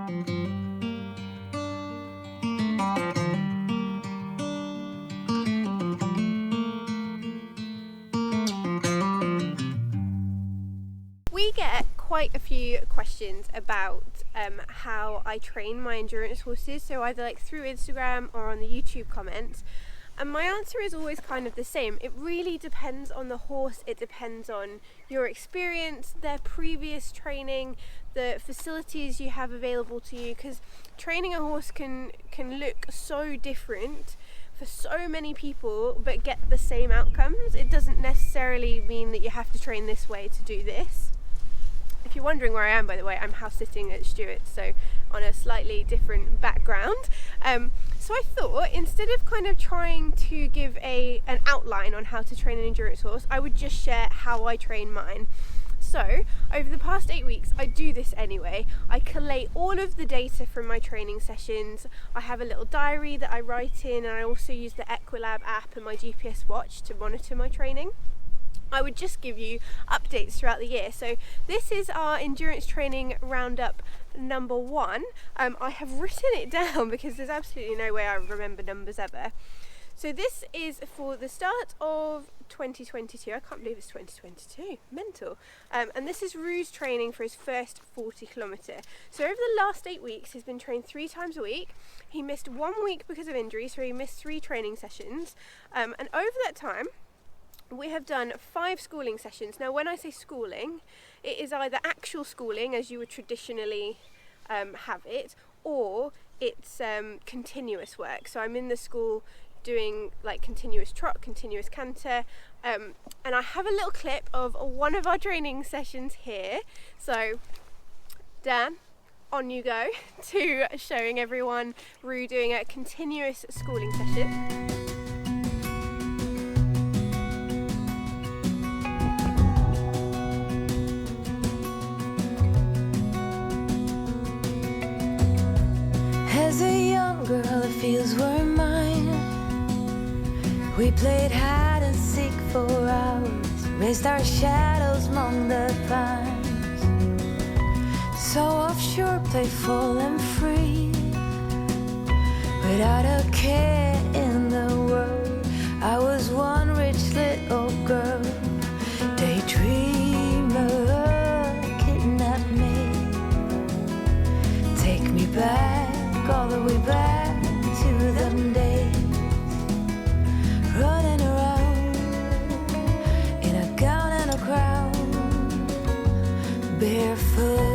We get quite a few questions about how I train my endurance horses, so either like through Instagram or on the YouTube comments. And my answer is always kind of the same. It really depends on the horse, it depends on your experience, their previous training, the facilities you have available to you, because training a horse can look so different for so many people but get the same outcomes. It doesn't necessarily mean that you have to train this way to do this. If you're wondering where I am, by the way, I'm house sitting at Stuart's, so on a slightly different background. So I thought, instead of kind of trying to give an outline on how to train an endurance horse, I would just share how I train mine. So, over the past 8 weeks, I do this anyway. I collate all of the data from my training sessions. I have a little diary that I write in, and I also use the Equilab app and my GPS watch to monitor my training. I would just give you updates throughout the year. So this is our endurance training roundup number 1. I have written it down because there's absolutely no way I remember numbers ever. So this is for the start of 2022. I can't believe it's 2022. Mental. And this is Rue's training for his first 40 kilometre. So over the last 8 weeks, he's been trained 3 times a week. He missed 1 week because of injury, so he missed 3 training sessions. And over that time, we have done 5 schooling sessions. Now, when I say schooling, it is either actual schooling as you would traditionally have it, or it's continuous work. So I'm in the school doing like continuous trot, continuous canter, and I have a little clip of one of our training sessions here. So Dan, on you go to showing everyone Rue doing a continuous schooling session. As a young girl, the fields were mine. We played hide and seek for hours, raised our shadows among the pines. So offshore, playful and free, without a care in the world. I was one rich little girl, daydreamer, kidnap me, take me back, all the way back to them days, running around in a gown and a crown, barefoot.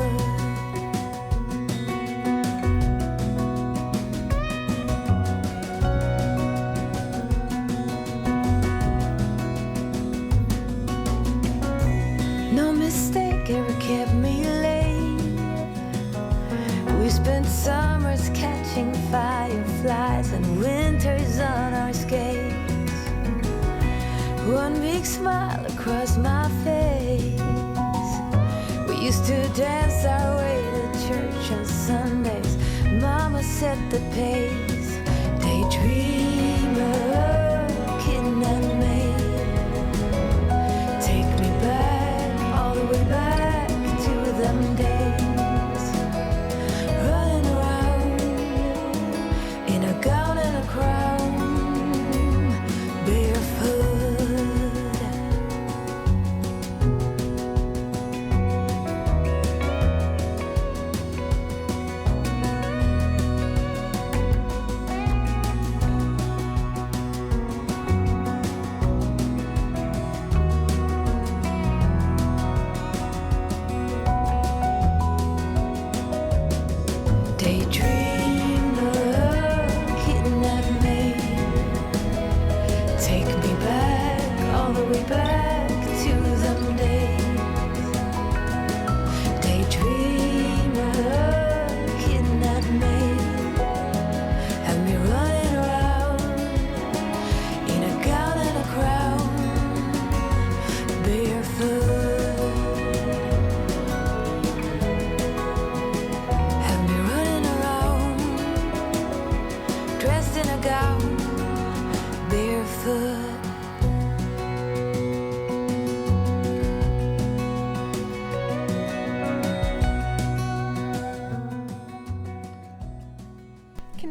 No mistake ever kept me late. We spent summers catching fireflies and winters on our skates. One big smile across my face. We used to dance our way to church on Sundays. Mama set the pace. Daydreamer, kidnap me, take me back, all the way back to them days, running around in a gown and a crown, barefoot.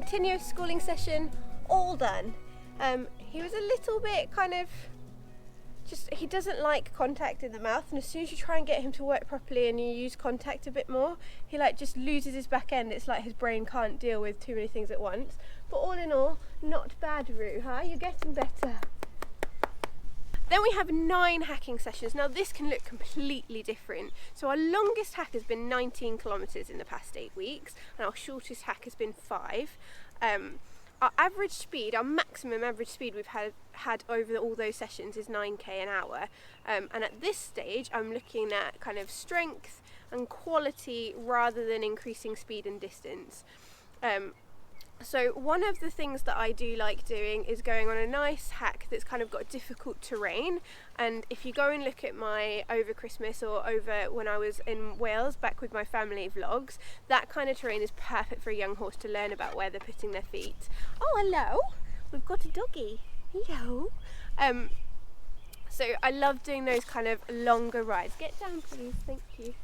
continuous schooling session all done. He was a little bit kind of he doesn't like contact in the mouth, and as soon as you try and get him to work properly and you use contact a bit more, he like just loses his back end. It's like his brain can't deal with too many things at once. But all in all, not bad, Roo, huh? You're getting better. Then we have 9 hacking sessions. Now this can look completely different. So our longest hack has been 19 kilometres in the past 8 weeks, and our shortest hack has been 5. Our average speed, our maximum average speed we've had over all those sessions is 9k an hour. And at this stage, I'm looking at kind of strength and quality rather than increasing speed and distance. So one of the things that I do like doing is going on a nice hack that's kind of got difficult terrain. And if you go and look at my over Christmas or over when I was in Wales back with my family vlogs, that kind of terrain is perfect for a young horse to learn about where they're putting their feet. Oh, hello, we've got a doggy. Hello. So I love doing those kind of longer rides. Get down please, thank you.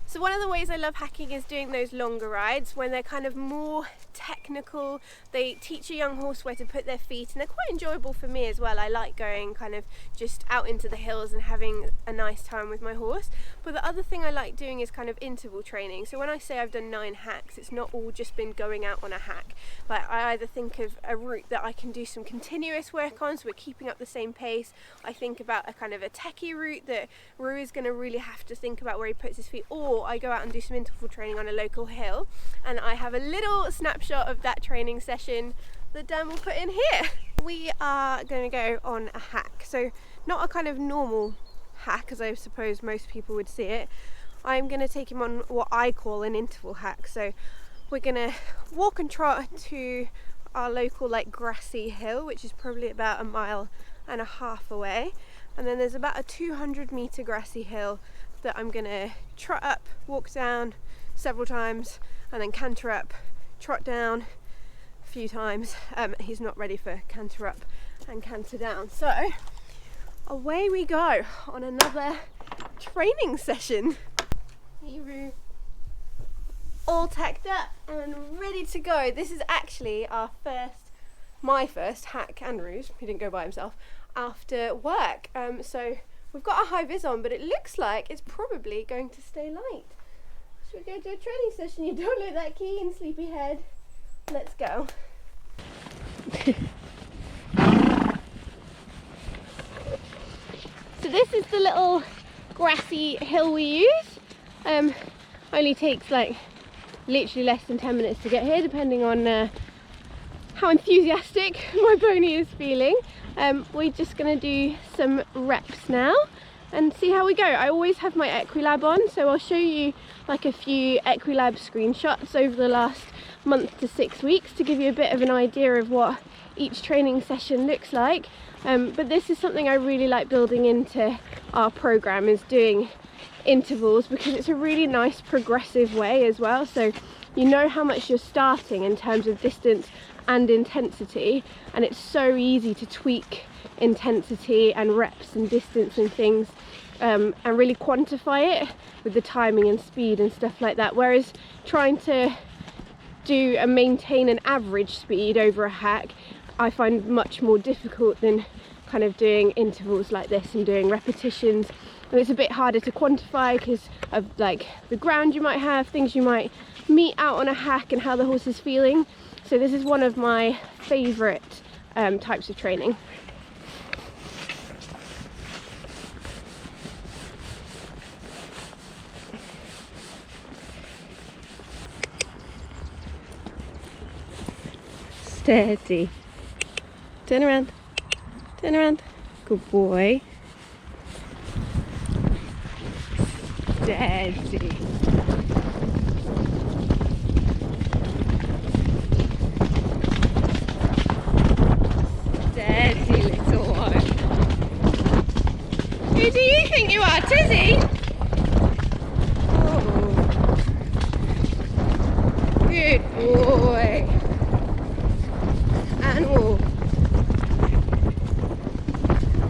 So one of the ways I love hacking is doing those longer rides when they're kind of more technical. They teach a young horse where to put their feet, and they're quite enjoyable for me as well. I like going kind of just out into the hills and having a nice time with my horse. But the other thing I like doing is kind of interval training. So when I say I've done 9 hacks, it's not all just been going out on a hack. Like I either think of a route that I can do some continuous work on, so we're keeping up the same pace. I think about a kind of a techie route that Roo is going to really have to think about where he puts his feet, or I go out and do some interval training on a local hill, and I have a little snapshot of that training session that Dan will put in here. We are going to go on a hack, so not a kind of normal hack as I suppose most people would see it. I'm going to take him on what I call an interval hack. So we're going to walk and trot to our local like grassy hill, which is probably about 1.5 miles away, and then there's about a 200-meter grassy hill that I'm going to trot up, walk down several times, and then canter up, trot down a few times. He's not ready for canter up and canter down. So away we go on another training session. Hey Roo. All tacked up and ready to go. This is actually my first hack, and Roo's, he didn't go by himself, after work. So we've got a high vis on, but it looks like it's probably going to stay light. Should we go to a training session? You don't look that keen, sleepyhead. Let's go. So this is the little grassy hill we use. Only takes like literally less than 10 minutes to get here, depending on how enthusiastic my pony is feeling. We're just going to do some reps now and see how we go. I always have my Equilab on, so I'll show you like a few Equilab screenshots over the last month to 6 weeks to give you a bit of an idea of what each training session looks like. But this is something I really like building into our program, is doing intervals, because it's a really nice progressive way as well. So you know how much you're starting in terms of distance and intensity, and it's so easy to tweak intensity and reps and distance and things, and really quantify it with the timing and speed and stuff like that, whereas trying to do and maintain an average speed over a hack I find much more difficult than kind of doing intervals like this and doing repetitions. And it's a bit harder to quantify because of like the ground you might have, things you might meet out on a hack, and how the horse is feeling. So this is one of my favourite types of training. Steady. Turn around. Turn around. Good boy. Steady. Steady, little one. Who do you think you are, Tizzy? Oh. Good boy. And walk.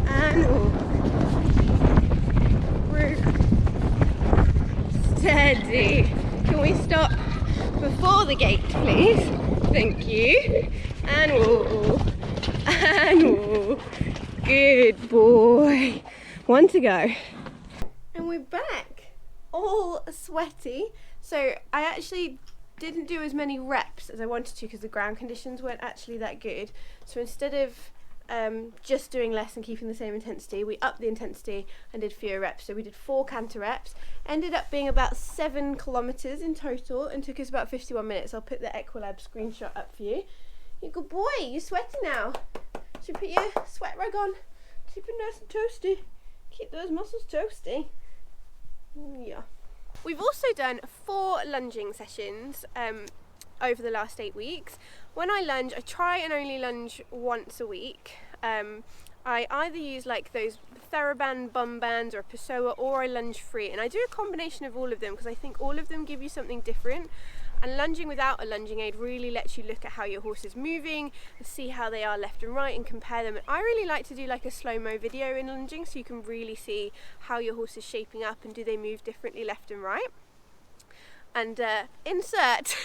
And walk. Steady. Can we stop before before the gate, please. Thank you. And whoa. And whoa. Good boy. One to go. And we're back. All sweaty. So I actually didn't do as many reps as I wanted to because the ground conditions weren't actually that good. So instead of just doing less and keeping the same intensity, we upped the intensity and did fewer reps. So we did 4 canter reps, ended up being about 7 kilometers in total and took us about 51 minutes. I'll put the Equilab screenshot up for you. You're a good boy, you're sweating now. Should put your sweat rag on, keep it nice and toasty, keep those muscles toasty. Yeah. We've also done 4 lunging sessions over the last 8 weeks. When I lunge, I try and only lunge once a week. I either use like those TheraBand bum bands or a Pessoa, or I lunge free, and I do a combination of all of them because I think all of them give you something different. And lunging without a lunging aid really lets you look at how your horse is moving and see how they are left and right and compare them. And I really like to do like a slow-mo video in lunging so you can really see how your horse is shaping up and do they move differently left and right. And insert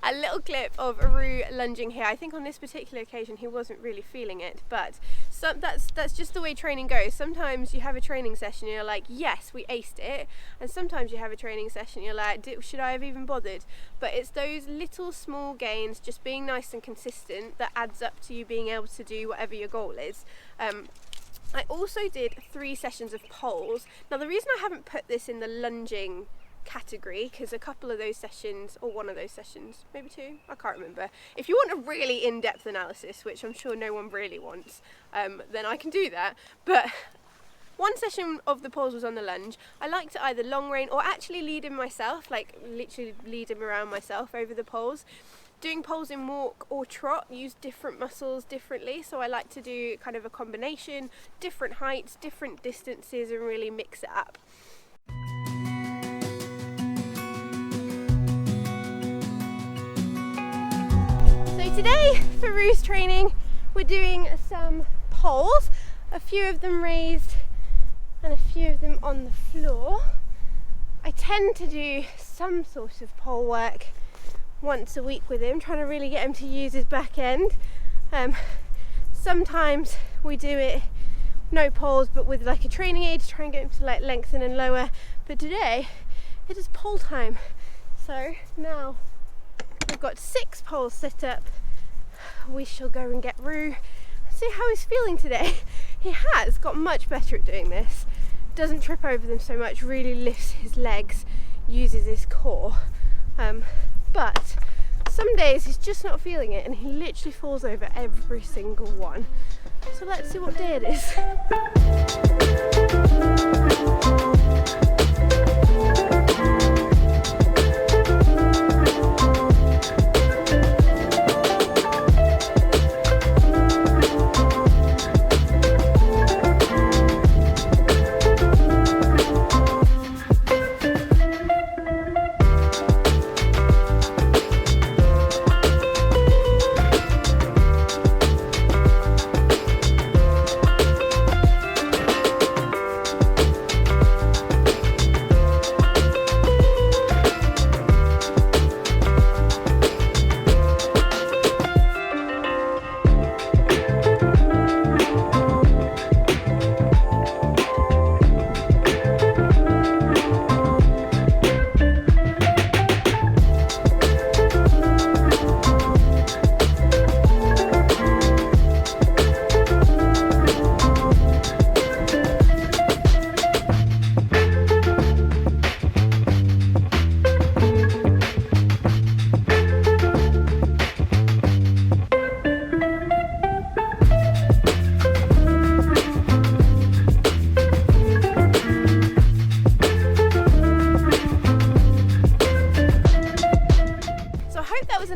a little clip of Aru lunging here. I think on this particular occasion he wasn't really feeling it, but that's just the way training goes. Sometimes you have a training session and you're like, yes, we aced it, and sometimes you have a training session and you're like, should I have even bothered? But it's those little small gains, just being nice and consistent, that adds up to you being able to do whatever your goal is. I also did 3 sessions of poles. Now the reason I haven't put this in the lunging category, because a couple of those sessions, or one of those sessions, maybe 2, I can't remember. If you want a really in-depth analysis, which I'm sure no one really wants, then I can do that. But one session of the poles was on the lunge. I like to either long rein or actually lead him myself, like literally lead him around myself over the poles. Doing poles in walk or trot use different muscles differently, so I like to do kind of a combination, different heights, different distances, and really mix it up. Today for Ru's training we're doing some poles, a few of them raised and a few of them on the floor. I tend to do some sort of pole work once a week with him, trying to really get him to use his back end. Sometimes we do it no poles but with like a training aid to try and get him to like lengthen and lower, but today it is pole time. So now we've got 6 poles set up. We shall go and get Ru, see how he's feeling today. He has got much better at doing this, doesn't trip over them so much, really lifts his legs, uses his core, but some days he's just not feeling it and he literally falls over every single one. So let's see what day it is.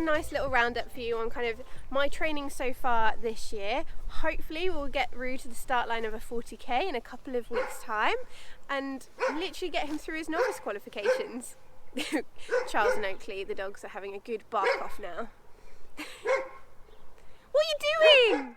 Nice little roundup for you on kind of my training so far this year. Hopefully we'll get Ru to the start line of a 40k in a couple of weeks time and literally get him through his novice qualifications. Charles and Oakley, the dogs, are having a good bark off now. What are you doing?